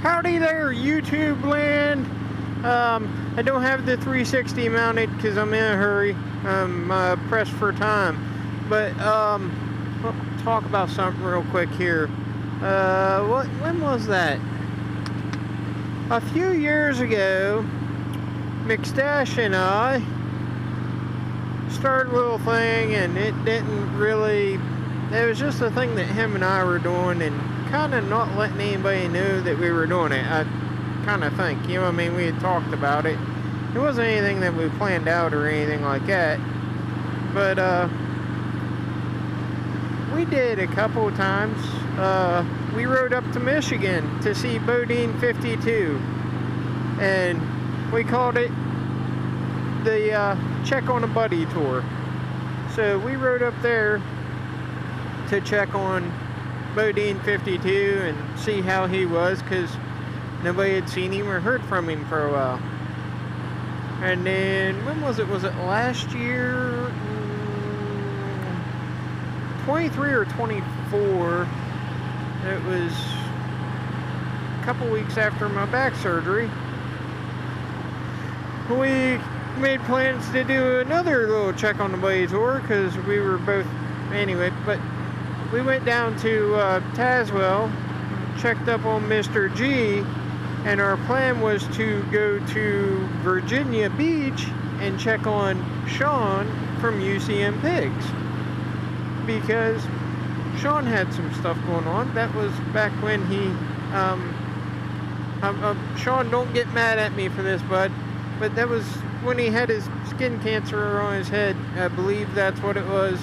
Howdy there, YouTube land. I don't have the 360 mounted because I'm in a hurry. I'm pressed for time. But we'll talk about something real quick here. When was that? A few years ago, McStash and I started a little thing, and it didn't really. It was just a thing that him and I were doing, and kind of not letting anybody know that we were doing it. I kind of think, you know what I mean? We had talked about it. It wasn't anything that we planned out or anything like that. But we did a couple of times. We rode up to Michigan to see Bodine 52, and we called it the Check on a Buddy tour. So we rode up there to check on Bodine 52 and see how he was, because nobody had seen him or heard from him for a while. And then, when was it? Was it last year? 23 or 24. It was a couple weeks after my back surgery. We made plans to do another little Check on the Buddy tour, because we were both, anyway, but we went down to Tazewell, checked up on Mr. G, and our plan was to go to Virginia Beach and check on Sean from UCM Pigs, because Sean had some stuff going on. That was back when he, Sean, don't get mad at me for this, bud, but that was when he had his skin cancer on his head. I believe that's what it was.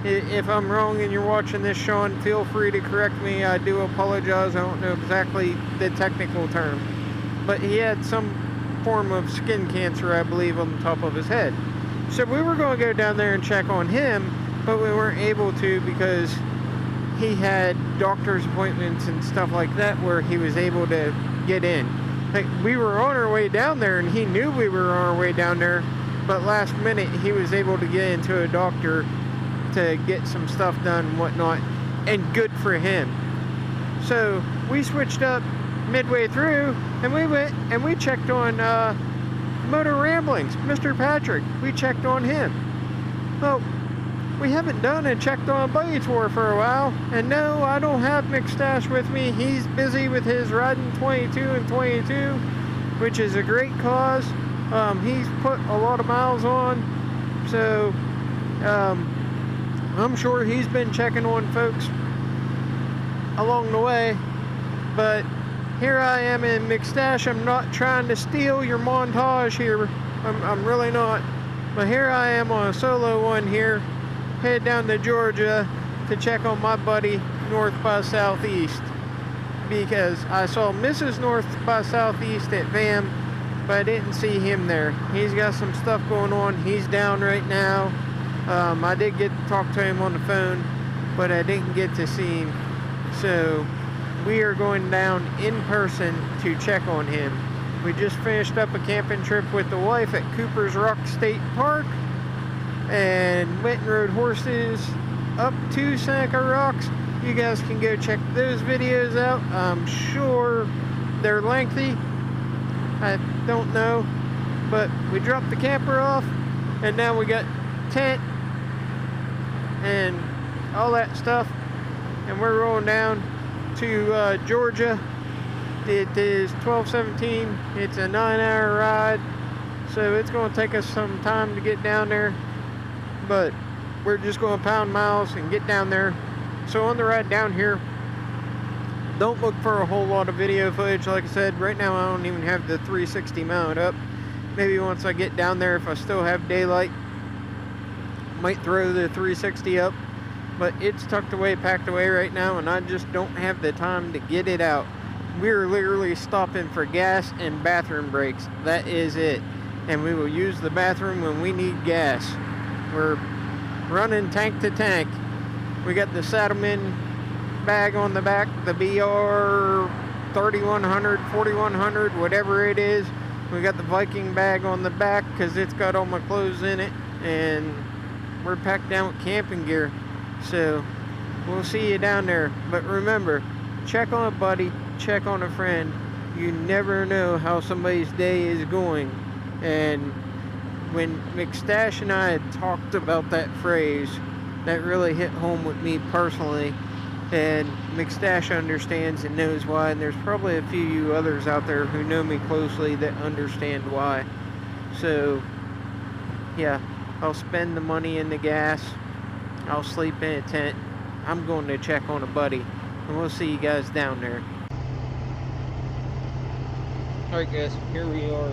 If I'm wrong and you're watching this, Sean, feel free to correct me. I do apologize. I don't know exactly the technical term. But he had some form of skin cancer, I believe, on the top of his head. So we were going to go down there and check on him, but we weren't able to because he had doctor's appointments and stuff like that where he was able to get in. Like, we were on our way down there, and he knew we were on our way down there, but last minute he was able to get into a doctor to get some stuff done and whatnot, and good for him. So we switched up midway through, and we went and we checked on Motor Ramblings, Mr. Patrick. We checked on him. Well, we haven't done a Checked on a Buddy tour for a while, and no, I don't have McStash with me. He's busy with his riding 22 and 22, which is a great cause. He's put a lot of miles on, so I'm sure he's been checking on folks along the way. But here I am in McStash. I'm not trying to steal your montage here. I'm really not. But here I am on a solo one here, head down to Georgia to check on my buddy North by Southeast, because I saw Mrs. North by Southeast at VAM, but I didn't see him there. He's got some stuff going on. He's down right now. I did get to talk to him on the phone, but I didn't get to see him. So we are going down in person to check on him. We just finished up a camping trip with the wife at Cooper's Rock State Park, and went and rode horses up to Seneca Rocks. You guys can go check those videos out. I'm sure they're lengthy. I don't know. But we dropped the camper off, and now we got tent and all that stuff, and we're rolling down to Georgia. It is 12:17. It's a 9-hour ride, so it's going to take us some time to get down there, but we're just going to pound miles and get down there. So on the ride down here, don't look for a whole lot of video footage. Like I said, right now I don't even have the 360 mounted up. Maybe once I get down there, if I still have daylight, might throw the 360 up, but it's tucked away, packed away right now, and I just don't have the time to get it out. We're literally stopping for gas and bathroom breaks. That is it. And we will use the bathroom when we need gas. We're running tank to tank. We got the Saddlemen bag on the back, the BR 3100, 4100, whatever it is. We got the Viking bag on the back because it's got all my clothes in it, and we're packed down with camping gear. So we'll see you down there. But remember, check on a buddy, check on a friend, you never know how somebody's day is going. And when McStash and I had talked about that phrase, that really hit home with me personally. And McStash understands and knows why, and there's probably a few you others out there who know me closely that understand why. So, yeah, I'll spend the money in the gas. I'll sleep in a tent. I'm going to check on a buddy, and we'll see you guys down there. Alright guys, here we are,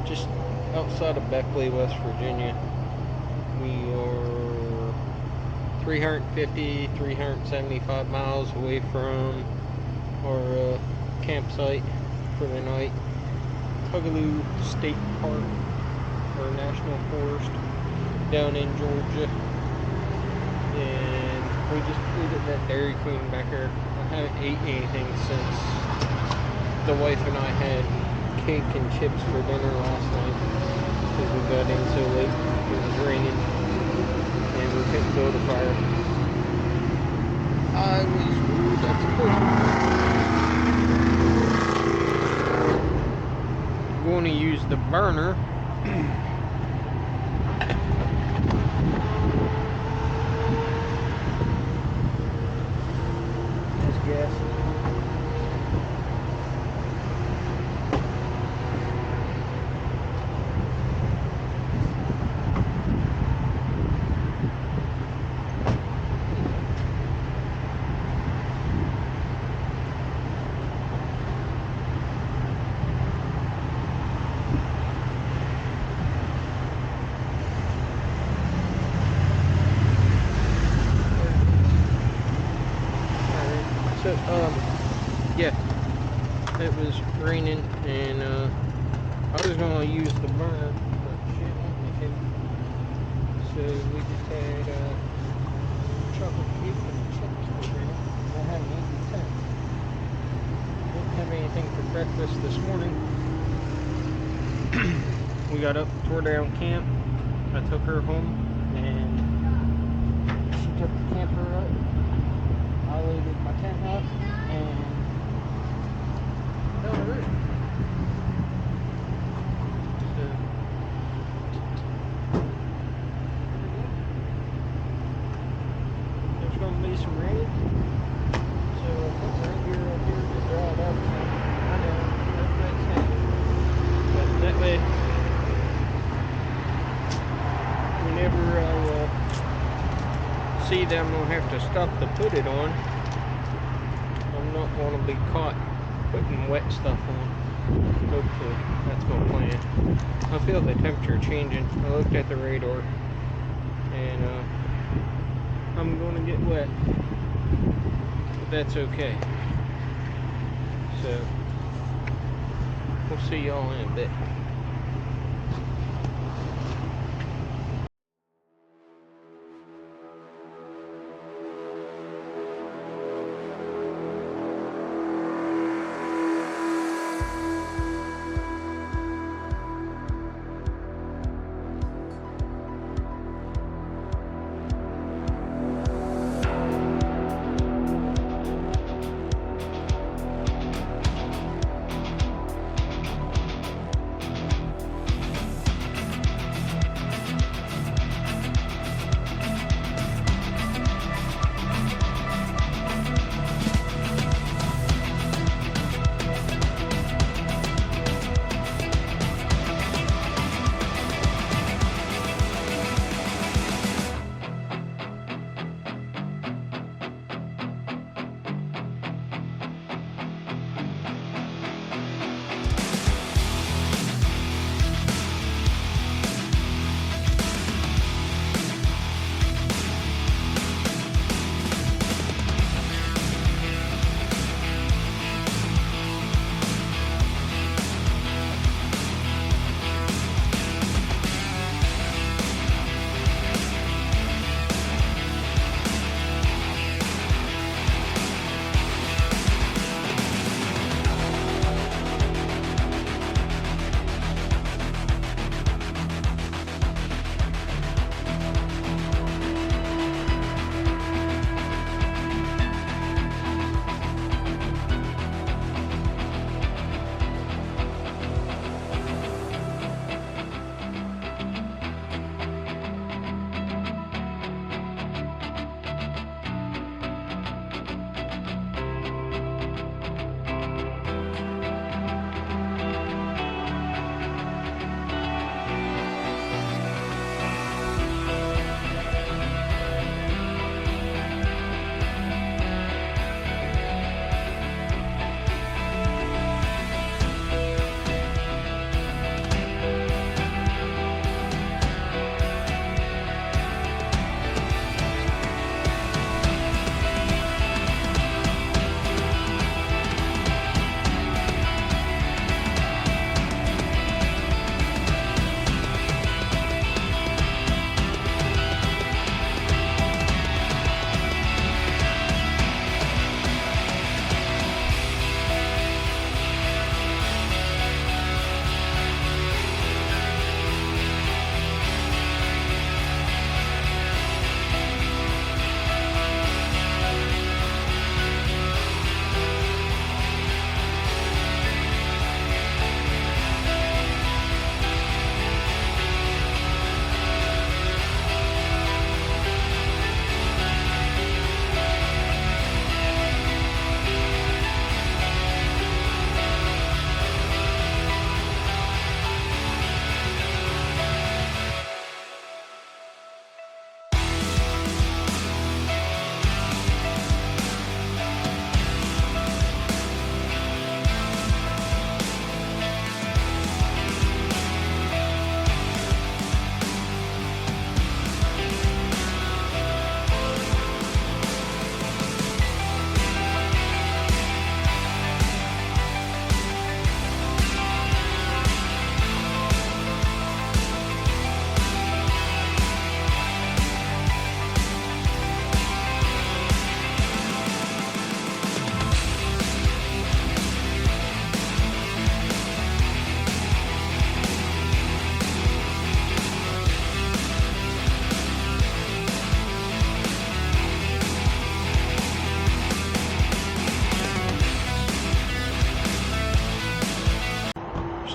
just outside of Beckley, West Virginia. We are 375 miles away from our campsite for the night. Tougaloo State Park, or National Forest, down in Georgia. And we just ate at that Dairy Queen back there. I haven't ate anything since the wife and I had cake and chips for dinner last night, because we got in so late. It was raining and we couldn't build a fire. That's cool. I'm going to use the burner. There's gas. Yeah, it was raining, and I was gonna use the burner, but she didn't want me to. So we just had chocolate cake and chips for dinner. I haven't eaten since. Didn't have anything for breakfast this morning. We got up, tore down camp. I took her home, and she took the camper up. I loaded my tent up, and no, there's gonna be some rain, so I put right here to dry it up. I know that's happening, but that way, whenever I see them, I'm gonna have to stop to put it on. I'm not gonna be caught putting wet stuff on. Hopefully, that's my plan. I feel the temperature changing. I looked at the radar, and I'm going to get wet, but that's okay. So, we'll see y'all in a bit.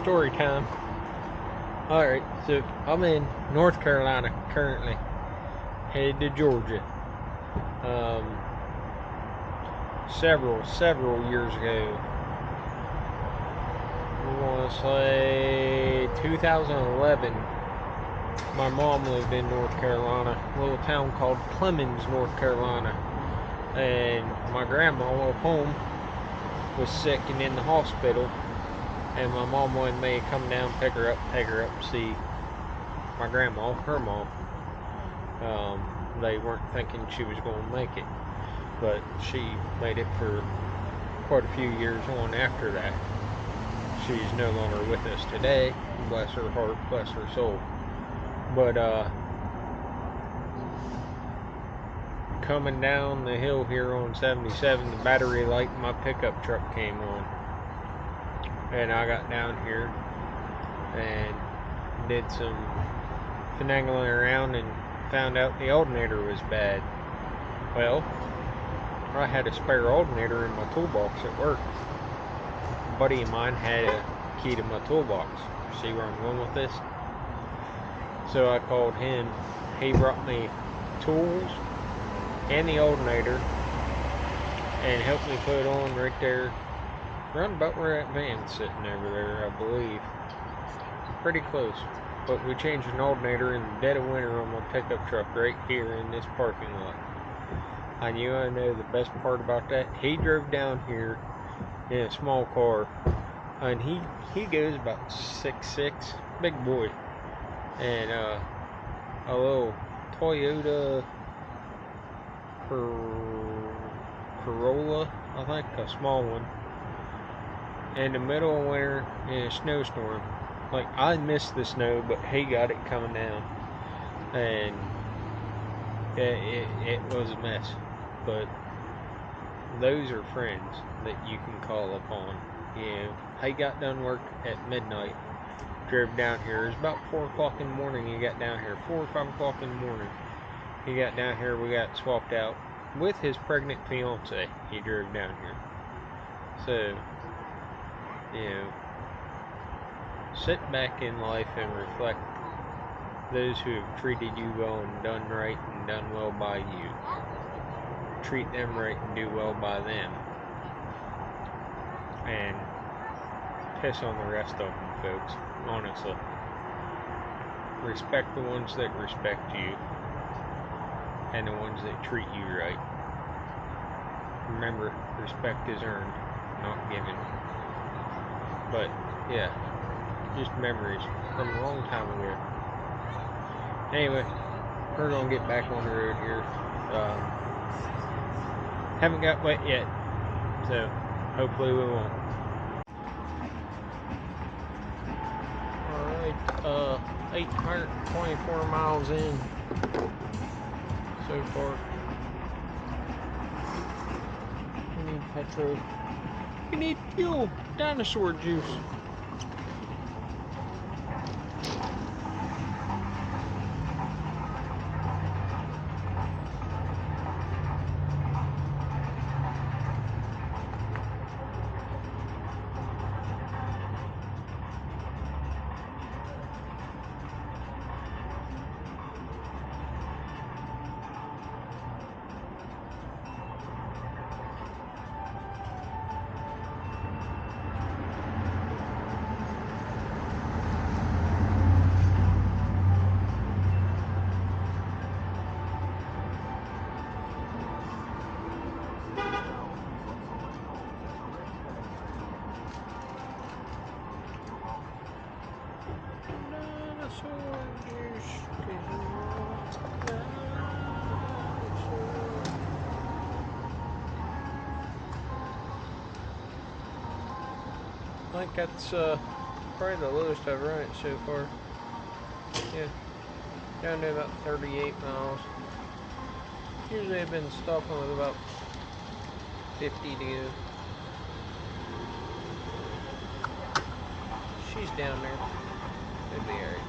story time. Alright, so I'm in North Carolina currently, headed to Georgia. Several years ago, I want to say 2011, my mom lived in North Carolina, a little town called Clemens, North Carolina, and my grandma at home was sick and in the hospital, and my mom wanted me to come down, take her up, see my grandma, her mom. They weren't thinking she was going to make it, but she made it for quite a few years on after that. She's no longer with us today, bless her heart, bless her soul. But coming down the hill here on 77, the battery light in my pickup truck came on, and I got down here and did some finagling around and found out the alternator was bad. Well, I had a spare alternator in my toolbox at work. A buddy of mine had a key to my toolbox. See where I'm going with this? So I called him. He brought me tools and the alternator and helped me put it on right there, around about where that van's sitting over there, I believe. Pretty close. But we changed an alternator in the dead of winter on my pickup truck right here in this parking lot. I know the best part about that. He drove down here in a small car, and he goes about 6'6", big boy, and a little Toyota Corolla, I think, a small one, in the middle of winter in a snowstorm. Like, I missed the snow, but he got it coming down, and it was a mess. But those are friends that you can call upon. You know, he got done work at midnight, drove down here. It was about 4 o'clock in the morning he got down here, 4 or 5 o'clock in the morning. He got down here, we got swapped out with his pregnant fiance. He drove down here. So, you know, sit back in life and reflect those who have treated you well and done right and done well by you. Treat them right and do well by them. And piss on the rest of them, folks. Honestly. Respect the ones that respect you and the ones that treat you right. Remember, respect is earned, not given. But, yeah. Just memories from a long time ago. Anyway, we're gonna get back on the road here. Haven't got wet yet, so hopefully we won't. Alright, 824 miles in so far. We need petrol. We need fuel. Dinosaur juice. I think that's probably the lowest I've run it so far. Yeah, down to about 38 miles. Usually I've been stopping with about 50 to go. She's down there. It'll be alright.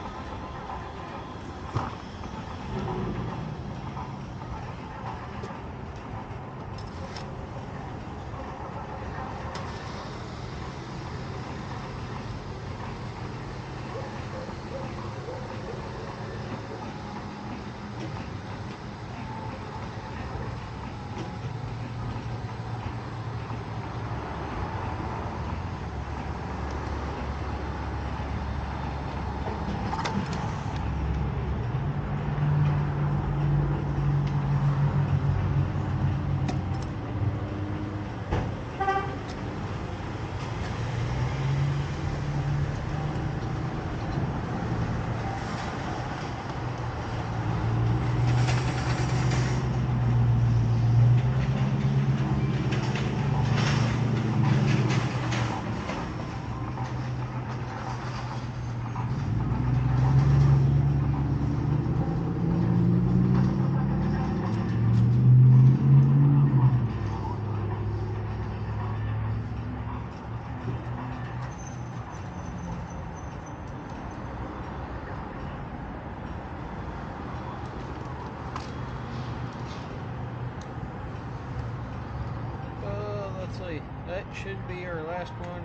should be our last one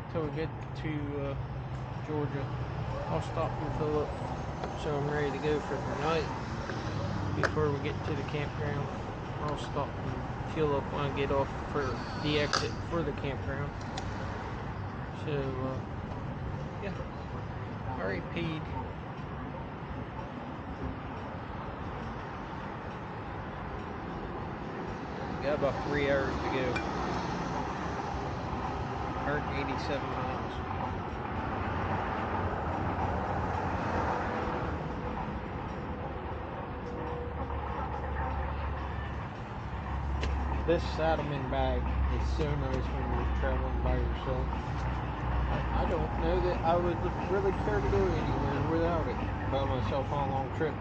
until we get to Georgia. I'll stop and fill up so I'm ready to go for the night. Before we get to the campground, I'll stop and fuel up when I get off for the exit for the campground. So, yeah, already peed. Got about 3 hours to go. 187 miles. This Saddlemen bag is so nice when you're traveling by yourself. I don't know that I would really care to go anywhere without it by myself on a long trip.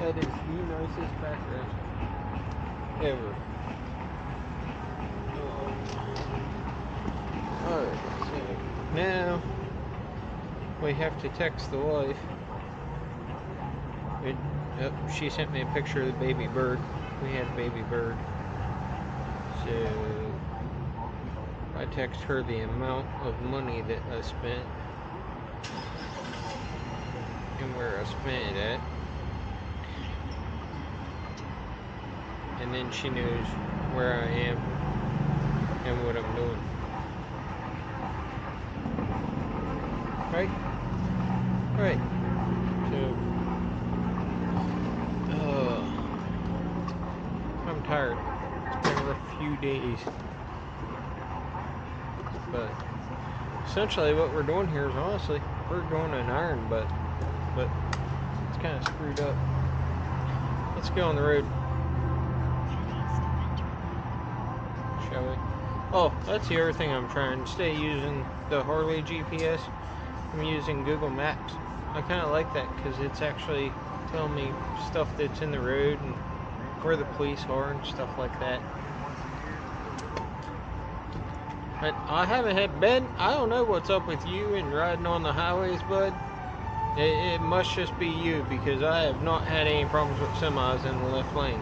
That is the nicest backrest ever. Alright, so now we have to text the wife. She sent me a picture of the baby bird. We had a baby bird. So I text her the amount of money that I spent and where I spent it at. And then she knows where I am and what I'm doing. Right? Right. So, I'm tired. It's been a rough few days. But essentially what we're doing here is honestly, we're doing an iron butt, but it's kind of screwed up. Let's go on the road. Shall we? Oh, that's the other thing I'm trying. Instead of using the Harley GPS, I'm using Google Maps. I kind of like that because it's actually telling me stuff that's in the road and where the police are and stuff like that. But I haven't had Ben. I don't know what's up with you and riding on the highways, bud. It must just be you because I have not had any problems with semis in the left lane.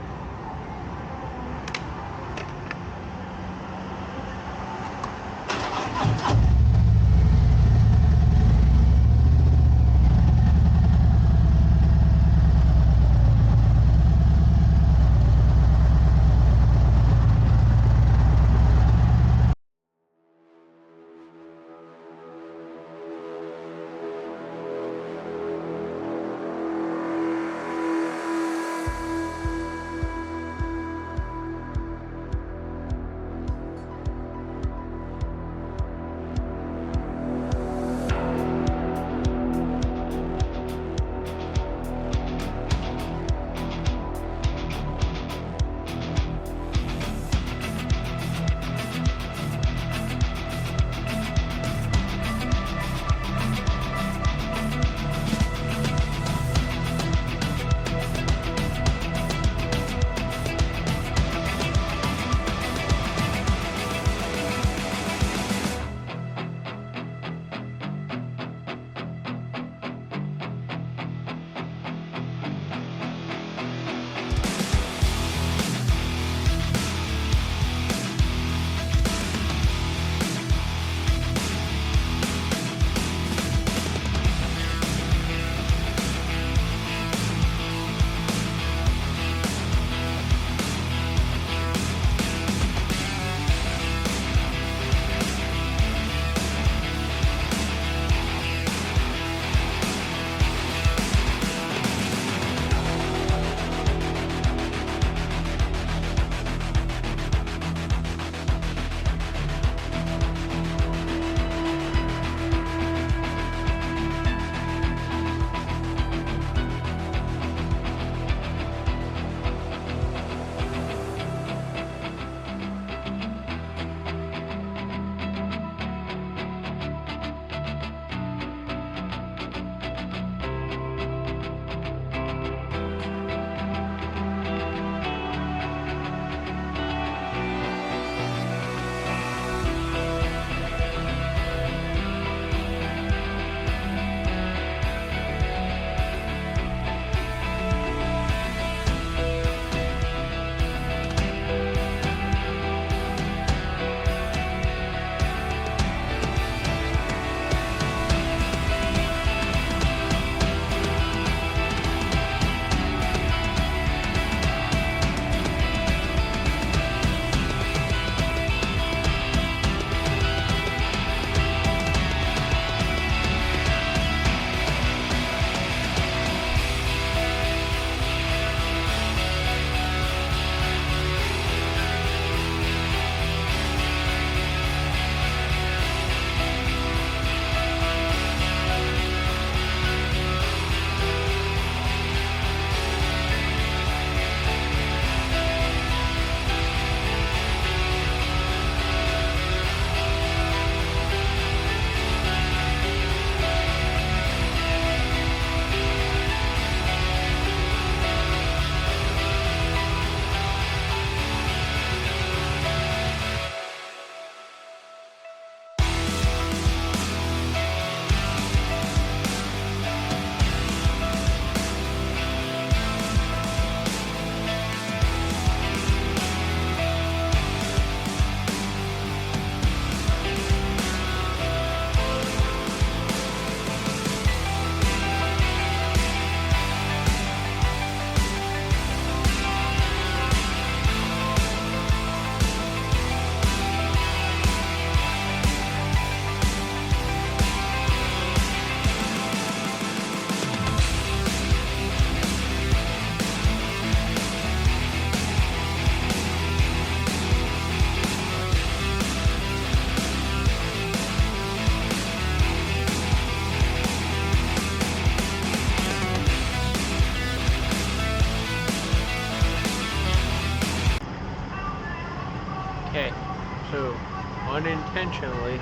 unintentionally,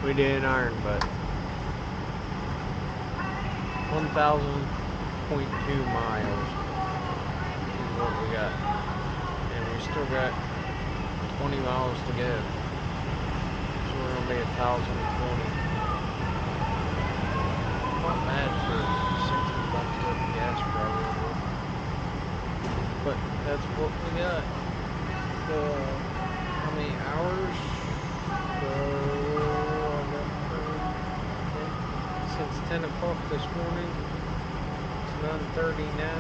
we didn't iron, but 1,000.2 miles is what we got. And we still got 20 miles to go. So we're gonna be 1,020. Not bad for 60 bucks worth of gas probably. But that's what we got. So, how many hours? So, I got since 10 o'clock this morning. It's 9:30 now.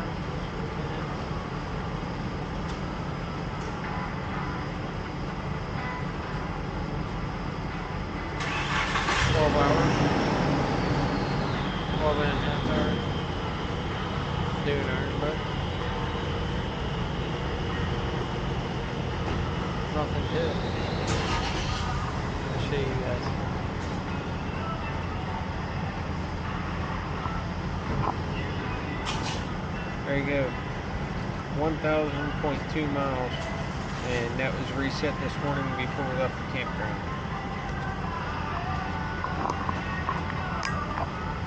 12 hours. 12 and a half hours. Doing iron, but nothing to it. I'll show you guys. There you go. 1,000.2 miles. And that was reset this morning before we left the campground.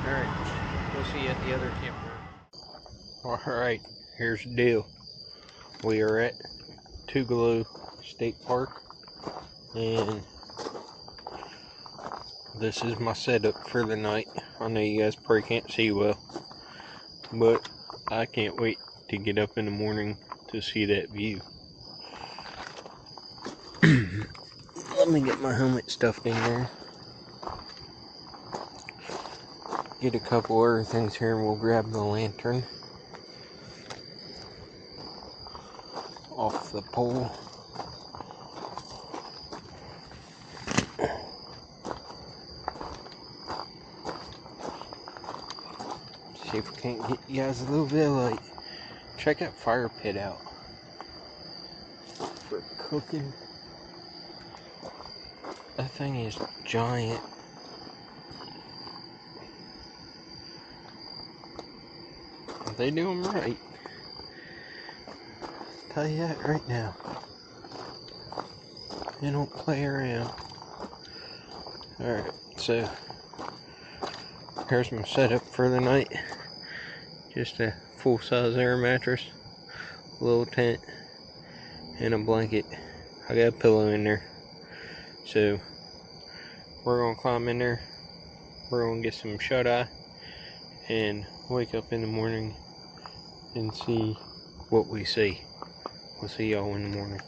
Alright, we'll see you at the other campground. Alright, here's the deal. We are at Tougaloo State Park, and this is my setup for the night. I know you guys probably can't see well, but I can't wait to get up in the morning to see that view. Let me get my helmet stuffed in there. Get a couple other things here, and we'll grab the lantern off the pole. See if we can't get you guys a little bit of light. Check that fire pit out for cooking. That thing is giant. They do them right. I'll tell you that right now. They don't play around. Alright, so here's my setup for the night. Just a full-size air mattress, a little tent, and a blanket. I got a pillow in there. So we're gonna climb in there. We're gonna get some shut-eye and wake up in the morning and see what we see. We'll see y'all in the morning.